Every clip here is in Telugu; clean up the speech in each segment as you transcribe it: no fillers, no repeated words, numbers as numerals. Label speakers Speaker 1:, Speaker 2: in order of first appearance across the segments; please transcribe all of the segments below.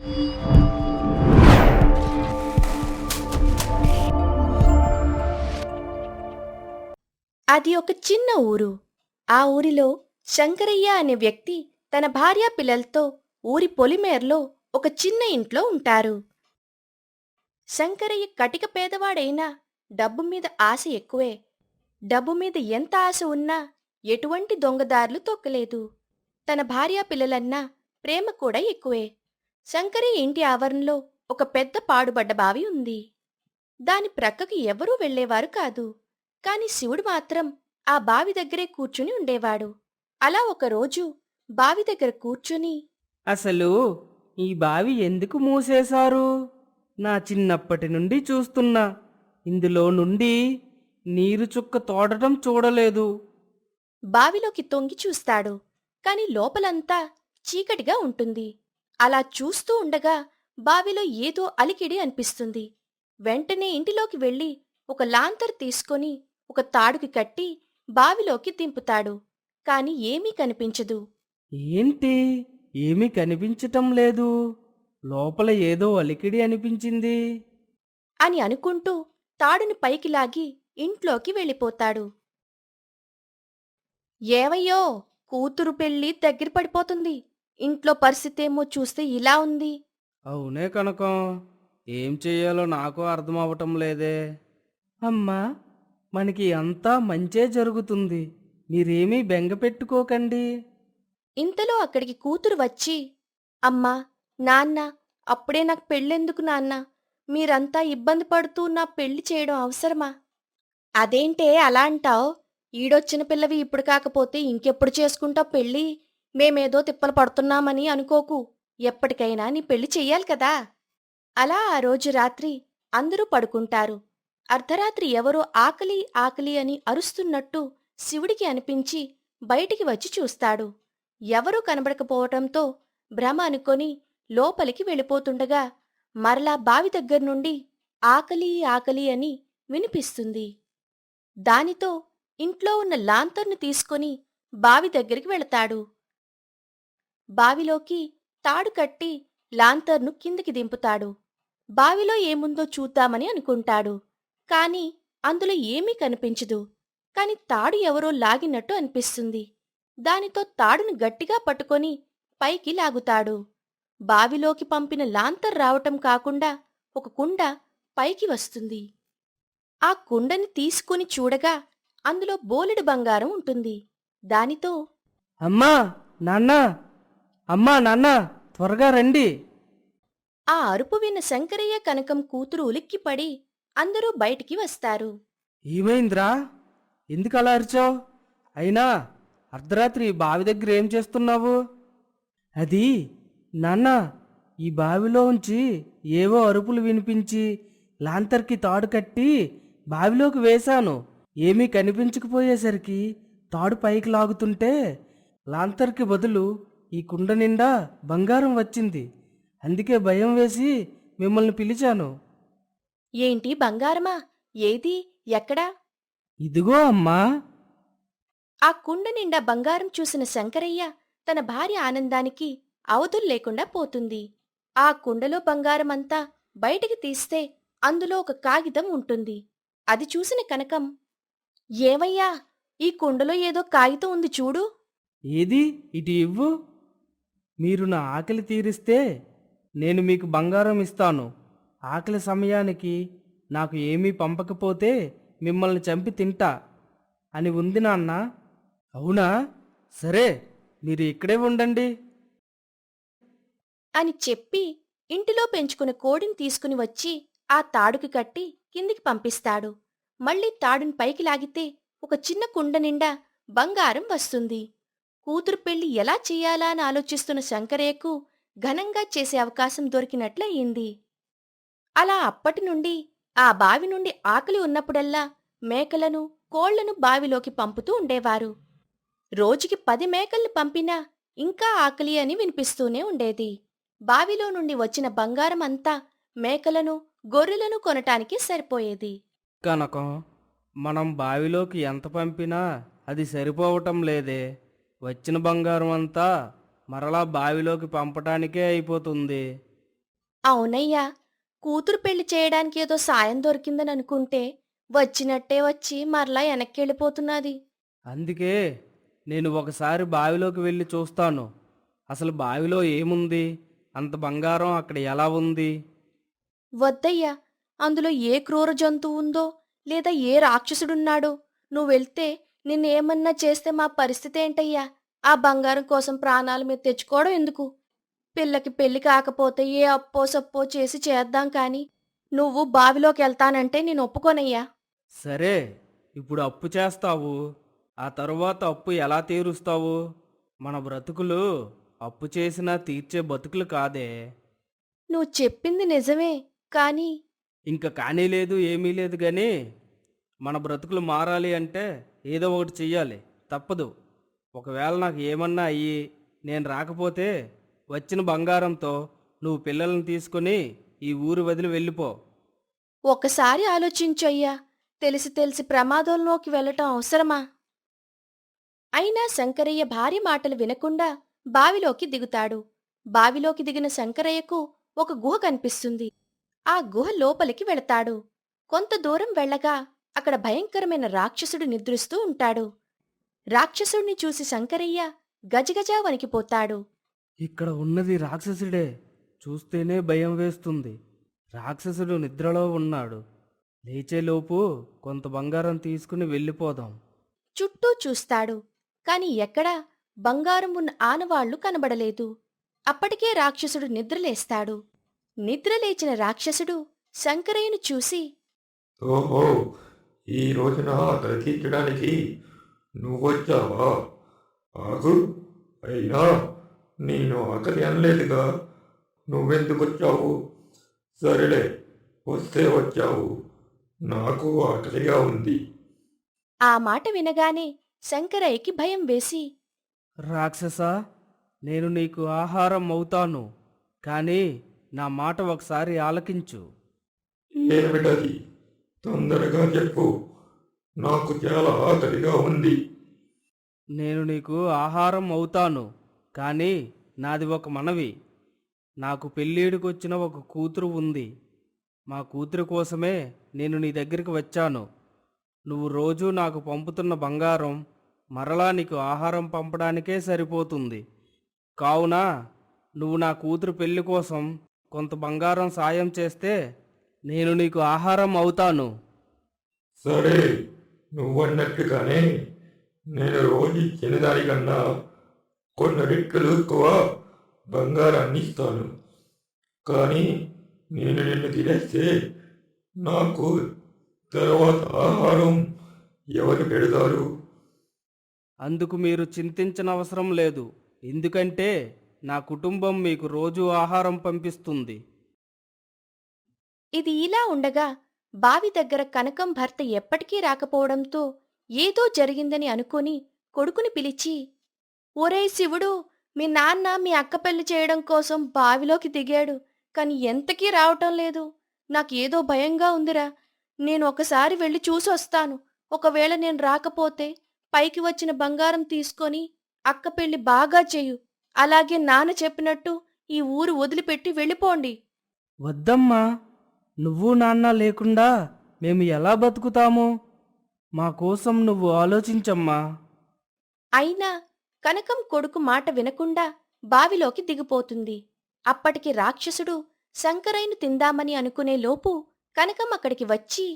Speaker 1: అది ఒక చిన్న ఊరు. ఆ ఊరిలో శంకరయ్య అనే వ్యక్తి తన భార్యా పిల్లలతో ఊరి పొలిమేరలో ఒక చిన్న ఇంట్లో ఉంటారు. శంకరయ్య కటిక పేదవాడైనా డబ్బు మీద ఆశ ఎక్కువే. డబ్బు మీద ఎంత ఆశ ఉన్నా ఎటువంటి దొంగదారులు తొక్కలేదు. తన భార్యా పిల్లలన్నా ప్రేమ కూడా ఎక్కువే. శంకరయ్య ఇంటి ఆవరణలో ఒక పెద్ద పాడుబడ్డ బావి ఉంది. దాని ప్రక్కకు ఎవరూ వెళ్ళేవారు కాదు. కాని శివుడు మాత్రం ఆ బావి దగ్గరే కూర్చుని ఉండేవాడు. అలా ఒకరోజు బావి దగ్గర కూర్చుని,
Speaker 2: అసలు ఈ బావి ఎందుకు మూసేశారు? నా చిన్నప్పటి నుండి చూస్తున్నా. ఇందులో నుండి నీరు చుక్క తోడటం చూడలేదు.
Speaker 1: బావిలోకి తొంగి చూస్తాడు. కాని లోపలంతా చీకటిగా ఉంటుంది. అలా చూస్తూ ఉండగా బావిలో ఏదో అలికిడి అనిపిస్తుంది. వెంటనే ఇంటిలోకి వెళ్ళి ఒక లాంతర్ తీసుకొని ఒక తాడుకి కట్టి బావిలోకి దింపుతాడు. కాని ఏమీ కనిపించదు.
Speaker 2: ఏంటి? ఏమీ కనిపించటం లేదు. లోపల ఏదో అలికిడి అనిపించింది.
Speaker 1: అని అనుకుంటూ తాడుని పైకి లాగి ఇంట్లోకి వెళ్ళిపోతాడు. ఏవయ్యో, కూతురు పెళ్లి దగ్గర పడిపోతుంది. ఇంట్లో పరిస్థితేమో చూస్తే ఇలా ఉంది.
Speaker 2: అవునే కనకం, ఏం చెయ్యాలో నాకు అర్థం అవటం లేదే. అమ్మా, మనకి అంతా మంచే జరుగుతుంది. మీరేమీ బెంగ పెట్టుకోకండి.
Speaker 1: ఇంతలో అక్కడికి కూతురు వచ్చి, అమ్మా, నాన్న, అప్పుడే నాకు పెళ్ళెందుకు నాన్న? మీరంతా ఇబ్బంది పడుతూ నా పెళ్లి చేయడం అవసరమా? అదేంటే అలా అంటావ్? ఈడొచ్చిన పిల్లవి ఇప్పుడు కాకపోతే ఇంకెప్పుడు చేసుకుంటావు పెళ్ళి? మేమేదో తిప్పలు పడుతున్నామని అనుకోకు. ఎప్పటికైనా నీ పెళ్లి చెయ్యాలి కదా. అలా ఆ రోజు రాత్రి అందరూ పడుకుంటారు. అర్ధరాత్రి ఎవరో ఆకలి ఆకలి అని అరుస్తున్నట్టు శివుడికి అనిపించి బయటికి వచ్చి చూస్తాడు. ఎవరూ కనబడకపోవటంతో భ్రమ అనుకొని లోపలికి వెళ్ళిపోతుండగా మరలా బావి దగ్గర్నుండి ఆకలి ఆకలి అని వినిపిస్తుంది. దానితో ఇంట్లో ఉన్న లాంతర్ను తీసుకొని బావి దగ్గరికి వెళతాడు. బావిలోకి తాడు కట్టి లాంతర్ను కిందికి దింపుతాడు. బావిలో ఏముందో చూద్దామని అనుకుంటాడు. కాని అందులో ఏమీ కనిపించదు. కాని తాడు ఎవరో లాగినట్టు అనిపిస్తుంది. దానితో తాడును గట్టిగా పట్టుకొని పైకి లాగుతాడు. బావిలోకి పంపిన లాంతర్ రావటం కాకుండా ఒక కుండ పైకి వస్తుంది. ఆ కుండని తీసుకుని చూడగా అందులో బోలెడు బంగారం ఉంటుంది. దానితో,
Speaker 2: అమ్మా, నాన్న, అమ్మా, నాన్న, త్వరగా రండి.
Speaker 1: ఆ అరుపు విన్న శంకరయ్య కనకం కూతురు ఉలిక్కిపడి అందరూ బయటికి వస్తారు.
Speaker 2: ఏమైందిరా? ఎందుకు అలా అరిచావు? అయినా అర్ధరాత్రి ఈ బావి దగ్గర ఏం చేస్తున్నావు? అది నాన్న, ఈ బావిలో ఉంచి ఏవో అరుపులు వినిపించి లాంతర్కి తాడు కట్టి బావిలోకి వేశాను. ఏమీ కనిపించకపోయేసరికి తాడు పైకి లాగుతుంటే లాంతర్కి బదులు ఈ కుండ నిండా బంగారం వచ్చింది. అందుకే భయం వేసి మిమ్మల్ని పిలిచాను.
Speaker 1: ఏంటి బంగారమా? ఏది? ఎక్కడా?
Speaker 2: ఇదిగో అమ్మా.
Speaker 1: ఆ కుండ నిండా బంగారం చూసిన శంకరయ్య తన భార్య ఆనందానికి అవధుల్లేకుండా పోతుంది. ఆ కుండలో బంగారమంతా బయటికి తీస్తే అందులో ఒక కాగితం ఉంటుంది. అది చూసిన కనకం, ఏవయ్యా, ఈ కుండలో ఏదో కాగితం ఉంది చూడు.
Speaker 2: ఏది? ఇటు ఇవ్వు. మీరు నా ఆకలి తీరిస్తే నేను మీకు బంగారం ఇస్తాను. ఆకలి సమయానికి నాకు ఏమీ పంపకపోతే మిమ్మల్ని చంపి తింటా అని ఉంది నాన్న. అవునా? సరే, మీరు ఇక్కడే ఉండండి.
Speaker 1: అని చెప్పి ఇంటిలో పెంచుకున్న కోడిని తీసుకుని వచ్చి ఆ తాడుకి కట్టి కిందికి పంపిస్తాడు. మళ్ళీ తాడుని పైకి లాగితే ఒక చిన్న కుండ నిండా బంగారం వస్తుంది. కూతురు పెళ్లి ఎలా చెయ్యాలా అని ఆలోచిస్తున్న శంకరయ్యకు ఘనంగా చేసే అవకాశం దొరికినట్లయింది. అలా అప్పటి నుండి ఆ బావి నుండి ఆకలి ఉన్నప్పుడల్లా మేకలను, కోళ్లను బావిలోకి పంపుతూ ఉండేవారు. రోజుకి 10 మేకల్ని పంపినా ఇంకా ఆకలి అని వినిపిస్తూనే ఉండేది. బావిలో నుండి వచ్చిన బంగారం అంతా మేకలను, గొర్రెలను కొనటానికి సరిపోయేది.
Speaker 2: కనకం, మనం బావిలోకి ఎంత పంపినా అది సరిపోవటం లేదే. వచ్చిన బంగారం అంతా మరలా బావిలోకి పంపటానికే అయిపోతుంది.
Speaker 1: అవునయ్యా, కూతురు పెళ్లి చేయడానికి ఏదో సాయం దొరికిందని అనుకుంటే వచ్చినట్టే వచ్చి మరలా వెనక్కెళ్ళిపోతున్నది.
Speaker 2: అందుకే నేను ఒకసారి బావిలోకి వెళ్ళి చూస్తాను. అసలు బావిలో ఏముంది? అంత బంగారం అక్కడ ఎలా ఉంది?
Speaker 1: వద్దయ్యా, అందులో ఏ క్రూర జంతువు ఉందో లేదా ఏ రాక్షసుడున్నాడో నువ్వెళ్తే నిన్నేమన్నా చేస్తే మా పరిస్థితి ఏంటయ్యా? ఆ బంగారం కోసం ప్రాణాల మీద తెచ్చుకోవడం ఎందుకు? పిల్లకి పెళ్లి కాకపోతే ఏ అప్పో సప్పో చేసి చేద్దాం కాని నువ్వు బావిలోకెళ్తానంటే నేను ఒప్పుకోనయ్యా.
Speaker 2: సరే, ఇప్పుడు అప్పు చేస్తావు. ఆ తరువాత అప్పు ఎలా తీరుస్తావు? మన బ్రతుకులు అప్పు చేసినా తీర్చే బతుకులు కాదే.
Speaker 1: నువ్వు చెప్పింది నిజమే, కానీ
Speaker 2: ఇంక కానీ లేదు, ఏమీ లేదు గాని మన బ్రతుకులు మారాలి అంటే ఏదో ఒకటి చెయ్యాలి. తప్పదు. ఒకవేళ నాకు ఏమన్నా అయ్యి నేను రాకపోతే వచ్చిన బంగారంతో నువ్వు పిల్లల్ని తీసుకుని ఈ ఊరు వదిలి వెళ్ళిపో.
Speaker 1: ఒక్కసారి ఆలోచించయ్యా. తెలిసి తెలిసి ప్రమాదంలోకి వెళ్ళటం అవసరమా? అయినా శంకరయ్య భార్య మాటలు వినకుండా బావిలోకి దిగుతాడు. బావిలోకి దిగిన శంకరయ్యకు ఒక గుహ కనిపిస్తుంది. ఆ గుహ లోపలికి వెళతాడు. కొంత దూరం వెళ్ళగా అక్కడ భయంకరమైన రాక్షసుడు నిద్రిస్తూ ఉంటాడు. రాక్షసుడిని చూసి శంకరయ్య గజగజా వణికిపోతాడు.
Speaker 2: ఇక్కడ ఉన్నది రాక్షసుడే. చూస్తేనే భయం వేస్తుంది. రాక్షసుడు నిద్రలో ఉన్నాడు. లేచేలోపు కొంత బంగారం తీసుకుని వెళ్ళిపోదాం.
Speaker 1: చుట్టూ చూస్తాడు. కాని ఎక్కడా బంగారం ఉన్న ఆనవాళ్లు కనబడలేదు. అప్పటికే రాక్షసుడు నిద్రలేస్తాడు. నిద్రలేచిన రాక్షసుడు శంకరయ్యను చూసి,
Speaker 3: ఓహో, ఈ రోజున ఆకలి తీర్చడానికి నువ్వొచ్చావా? ఆగు, అయినా నేను ఆకలి అనలేదుగా, నువ్వెందుకు వచ్చావు? సరేలే, వస్తే వచ్చావు, నాకు ఆకలిగా ఉంది.
Speaker 1: ఆ మాట వినగానే శంకరయ్యకి భయం వేసి,
Speaker 2: రాక్షసా, నేను నీకు ఆహారం అవుతాను. కానీ నా మాట ఒకసారి ఆలకించు.
Speaker 3: ఏమిటది? తొందరగా చెప్పు, నాకు చాలా ఆకలిగా ఉంది.
Speaker 2: నేను నీకు ఆహారం అవుతాను. కానీ నాది ఒక మనవి. నాకు పెళ్ళిడికొచ్చిన ఒక కూతురు ఉంది. మా కూతురు కోసమే నేను నీ దగ్గరికి వచ్చాను. నువ్వు రోజూ నాకు పంపుతున్న బంగారం మరలా నీకు ఆహారం పంపడానికే సరిపోతుంది. కావున నువ్వు నా కూతురు పెళ్లి కోసం కొంత బంగారం సాయం చేస్తే నేను నీకు ఆహారం అవుతాను.
Speaker 3: సరే, నువ్వన్నట్టుగానే నేను రోజు ఇచ్చిన దానికన్నా కొన్ని రెట్లు ఎక్కువ బంగారాన్ని ఇస్తాను. కానీ నేను నిన్ను తినేస్తే నాకు తర్వాత ఆహారం ఎవరు పెడతారు?
Speaker 2: అందుకు మీరు చింతించనవసరం లేదు. ఎందుకంటే నా కుటుంబం మీకు రోజూ ఆహారం పంపిస్తుంది.
Speaker 1: ఇది ఇలా ఉండగా బావి దగ్గర కనకం భర్త ఎప్పటికీ రాకపోవడంతో ఏదో జరిగిందని అనుకుని కొడుకుని పిలిచి, ఒరేయ్ శివుడు, మీ నాన్న మీ అక్క పెళ్లి చేయడం కోసం బావిలోకి దిగాడు. కాని ఎంతకీ రావటం లేదు. నాకేదో భయంగా ఉందిరా. నేను ఒకసారి వెళ్ళి చూసొస్తాను. ఒకవేళ నేను రాకపోతే పైకి వచ్చిన బంగారం తీసుకొని అక్క పెళ్లి బాగా చెయ్యు. అలాగే నాన్న చెప్పినట్టు ఈ ఊరు వదిలిపెట్టి వెళ్ళిపోండి.
Speaker 2: వద్దమ్మా, నువ్వు నాన్న లేకుండా మేము ఎలా బతుకుతాము? మా కోసం నువ్వు ఆలోచించమ్మా.
Speaker 1: అయినా కనకం కొడుకు మాట వినకుండా బావిలోకి దిగిపోతుంది. అప్పటికి రాక్షసుడు శంకరయ్యను తిందామని అనుకునే లోపు కనకం అక్కడికి వచ్చి,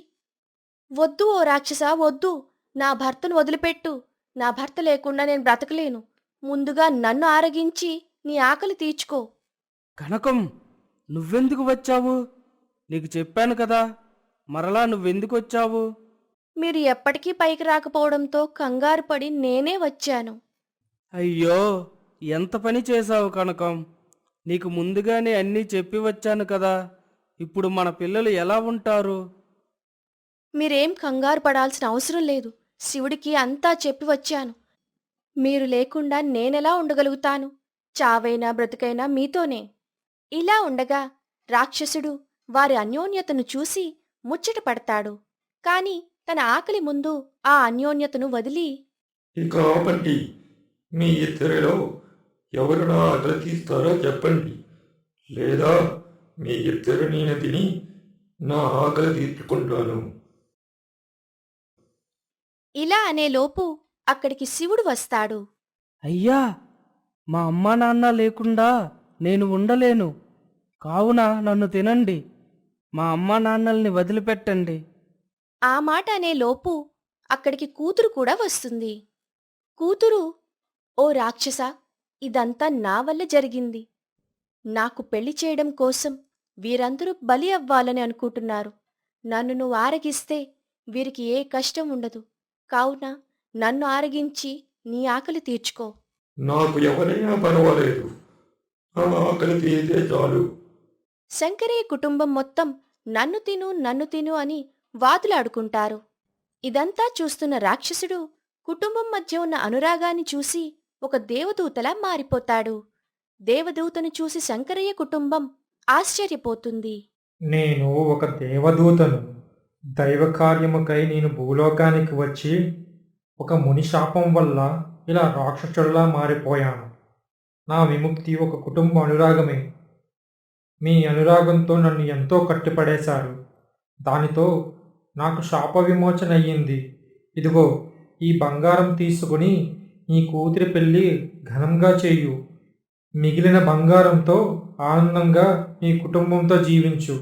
Speaker 1: వద్దు ఓ రాక్షసా, వద్దు. నా భర్తను వదిలిపెట్టు. నా భర్త లేకుండా నేను బ్రతకలేను. ముందుగా నన్ను ఆరగించి నీ ఆకలి తీర్చుకో.
Speaker 2: కనకం, నువ్వెందుకు వచ్చావు? నీకు చెప్పాను కదా, మరలా నువ్వెందుకు వచ్చావు?
Speaker 1: మీరు ఎప్పటికీ పైకి రాకపోవడంతో కంగారు పడి నేనే వచ్చాను.
Speaker 2: అయ్యో, ఎంత పని చేశావు కనకం. నీకు ముందుగానే అన్నీ చెప్పి వచ్చాను కదా. ఇప్పుడు మన పిల్లలు ఎలా ఉంటారు?
Speaker 1: మీరేం కంగారు పడాల్సిన అవసరం లేదు. శివుడికి అంతా చెప్పి వచ్చాను. మీరు లేకుండా నేనెలా ఉండగలుగుతాను? చావైనా బ్రతుకైనా మీతోనే. ఇలా ఉండగా రాక్షసుడు వారి అన్యోన్యతను చూసి ముచ్చట పడతాడు. కాని తన ఆకలి ముందు ఆ అన్యోన్యతను వదిలి,
Speaker 3: ఇక ఆపండి. మీ ఇద్దరిలో ఎవరు నా ఆకలి తీస్తారో చెప్పండి, లేదా మీ ఇద్దరు నేను తిని నా ఆకలి తీర్చుకుంటాను.
Speaker 1: ఇలా అనేలోపు అక్కడికి శివుడు వస్తాడు.
Speaker 2: అయ్యా, మా అమ్మా నాన్న లేకుండా నేను ఉండలేను. కావున నన్ను తినండి. మా అమ్మా నాన్నల్ని వదిలిపెట్టండి.
Speaker 1: ఆ మాట అనేలోపు అక్కడికి కూతురు కూడా వస్తుంది. కూతురు, ఓ రాక్షస, ఇదంతా నా వల్ల జరిగింది. నాకు పెళ్లి చేయడం కోసం వీరందరూ బలి అవ్వాలని అనుకుంటున్నారు. నన్ను నువ్వు ఆరగిస్తే వీరికి ఏ కష్టం ఉండదు. కావున నన్ను ఆరగించి నీ ఆకలి తీర్చుకో.
Speaker 3: నాకు ఎవరైనా పర్వాలేదు, నా ఆకలి తీరితే చాలు.
Speaker 1: శంకరయ్య కుటుంబం మొత్తం నన్ను తిను నన్ను తిను అని వాదులాడుకుంటారు. ఇదంతా చూస్తున్న రాక్షసుడు కుటుంబం మధ్య ఉన్న అనురాగాన్ని చూసి ఒక దేవదూతలా మారిపోతాడు. దేవదూతను చూసి శంకరయ్య కుటుంబం ఆశ్చర్యపోతుంది.
Speaker 4: నేను ఒక దేవదూతను. దైవ కార్యముకై నేను భూలోకానికి వచ్చి ఒక ముని శాపం వల్ల ఇలా రాక్షసుడిలా మారిపోయాను. నా విముక్తి ఒక కుటుంబ అనురాగమే. మీ అనురాగంతో నన్ను ఎంతో కట్టిపడేశారు. దానితో నాకు శాప విమోచన అయ్యింది. ఇదిగో ఈ బంగారం తీసుకుని నీ కూతురి పెళ్ళి ఘనంగా చెయ్యు. మిగిలిన బంగారంతో ఆనందంగా నీ కుటుంబంతో జీవించు.